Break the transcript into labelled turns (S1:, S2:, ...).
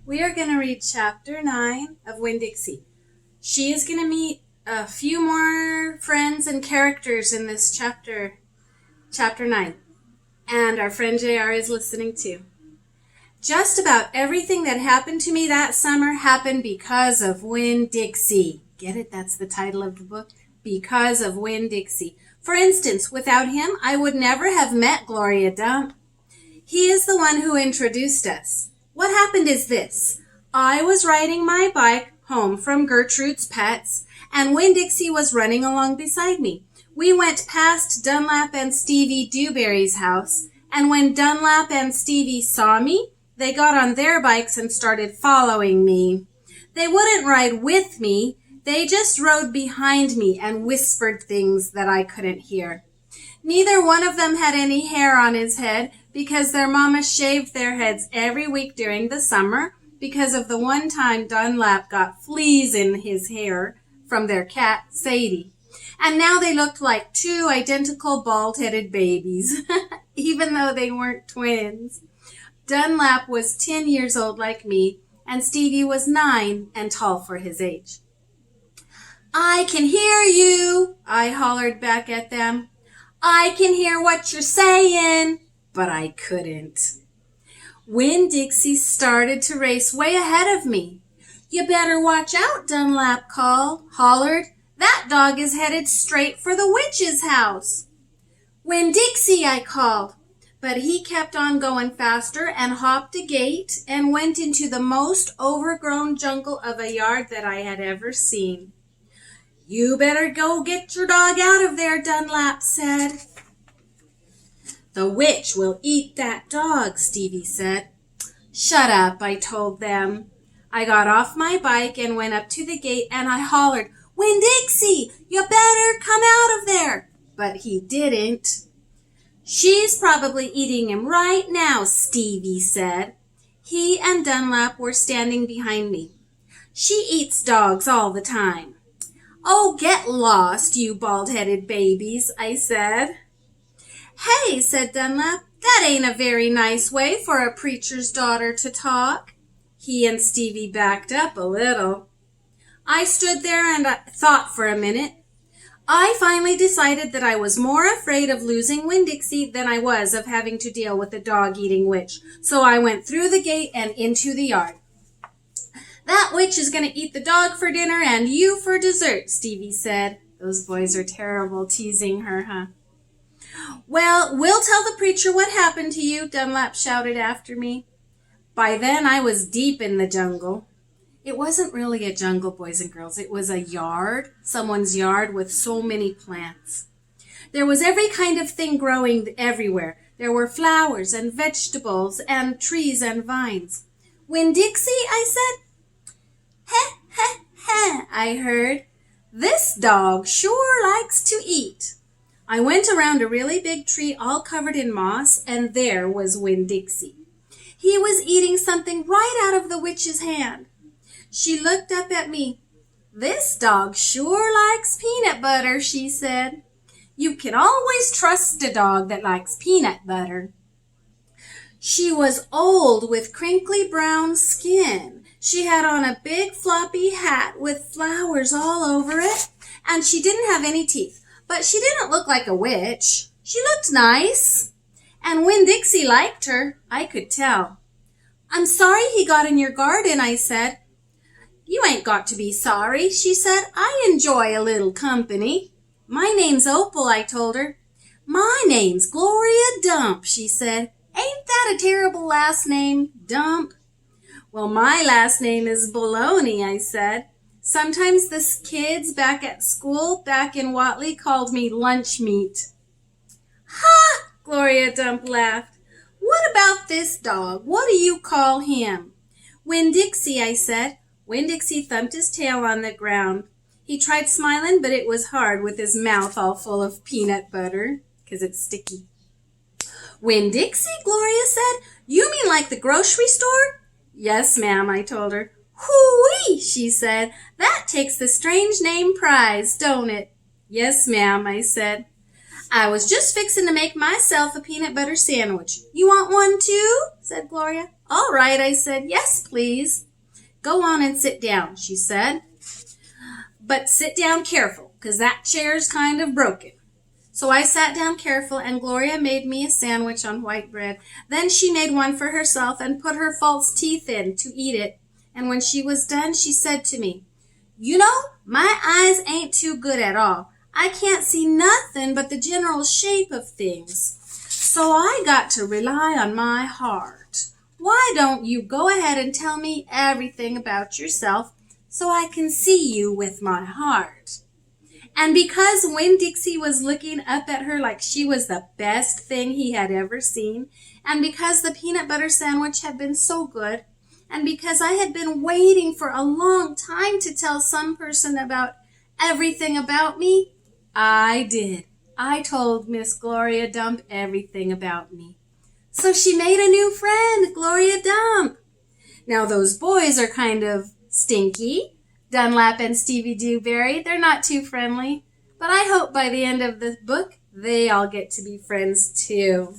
S1: We are going to read Chapter 9 of Winn, Dixie. She is going to meet a few more friends and characters in this chapter 9. And our friend JR is listening too. Just about everything that happened to me that summer happened because of Winn, Dixie. Get it? That's the title of the book. Because of Winn, Dixie. For instance, without him, I would never have met Gloria Dump. He is the one who introduced us. What happened is this. I was riding my bike home from Gertrude's Pets, and Winn Dixie was running along beside me. We went past Dunlap and Stevie Dewberry's house, and when Dunlap and Stevie saw me, they got on their bikes and started following me. They wouldn't ride with me. They just rode behind me and whispered things that I couldn't hear. Neither one of them had any hair on his head because their mama shaved their heads every week during the summer because of the one time Dunlap got fleas in his hair from their cat, Sadie. And now they looked like two identical bald-headed babies, even though they weren't twins. Dunlap was 10 years old like me, and Stevie was 9 and tall for his age. "I can hear you," I hollered back at them. "I can hear what you're saying," but I couldn't. Winn Dixie started to race way ahead of me. "You better watch out," Dunlap hollered. "That dog is headed straight for the witch's house." "Winn Dixie," I called. But he kept on going faster and hopped a gate and went into the most overgrown jungle of a yard that I had ever seen. "You better go get your dog out of there," Dunlap said. "The witch will eat that dog," Stevie said. "Shut up," I told them. I got off my bike and went up to the gate and I hollered, "Winn Dixie, you better come out of there." But he didn't. "She's probably eating him right now," Stevie said. He and Dunlap were standing behind me. "She eats dogs all the time." "Oh, get lost, you bald-headed babies," I said. "Hey," said Dunlap, "that ain't a very nice way for a preacher's daughter to talk." He and Stevie backed up a little. I stood there and I thought for a minute. I finally decided that I was more afraid of losing Winn Dixie than I was of having to deal with a dog-eating witch. So I went through the gate and into the yard. "That witch is going to eat the dog for dinner and you for dessert," Stevie said. Those boys are terrible teasing her, huh? "Well, we'll tell the preacher what happened to you," Dunlap shouted after me. By then I was deep in the jungle. It wasn't really a jungle, boys and girls. It was a yard, someone's yard with so many plants. There was every kind of thing growing everywhere. There were flowers and vegetables and trees and vines. "Winn Dixie," I said. "Heh, heh, heh," I heard. "This dog sure likes to eat." I went around a really big tree all covered in moss, and there was Winn Dixie. He was eating something right out of the witch's hand. She looked up at me. "This dog sure likes peanut butter," she said. "You can always trust a dog that likes peanut butter." She was old with crinkly brown skin. She had on a big floppy hat with flowers all over it, and she didn't have any teeth. But she didn't look like a witch. She looked nice. And Winn Dixie liked her. I could tell. "I'm sorry he got in your garden," I said. "You ain't got to be sorry," she said. "I enjoy a little company." "My name's Opal," I told her. "My name's Gloria Dump," she said. "Ain't that a terrible last name, Dump?" "Well, my last name is Baloney," I said. "Sometimes the kids back at school, back in Watley, called me lunch meat." "Ha!" Gloria Dump laughed. "What about this dog? What do you call him?" "Winn Dixie," I said. Winn Dixie thumped his tail on the ground. He tried smiling, but it was hard with his mouth all full of peanut butter, 'cause it's sticky. "Winn Dixie," Gloria said. "You mean like the grocery store?" "Yes, ma'am," I told her. "Hoo-wee," she said. "That takes the strange name prize, don't it?" "Yes, ma'am," I said. "I was just fixing to make myself a peanut butter sandwich. You want one too?" said Gloria. All right, I said. Yes, please. Go on and sit down, she said. But sit down careful, 'cause that chair's kind of broken. So I sat down careful, and Gloria made me a sandwich on white bread. Then she made one for herself and put her false teeth in to eat it. And when she was done, she said to me, "You know, my eyes ain't too good at all. I can't see nothing but the general shape of things. So I got to rely on my heart. Why don't you go ahead and tell me everything about yourself so I can see you with my heart?" And because Winn-Dixie was looking up at her like she was the best thing he had ever seen, and because the peanut butter sandwich had been so good, and because I had been waiting for a long time to tell some person about everything about me, I did. I told Miss Gloria Dump everything about me. So she made a new friend, Gloria Dump. Now those boys are kind of stinky. Dunlap and Stevie Dewberry, they're not too friendly. But I hope by the end of the book, they all get to be friends too.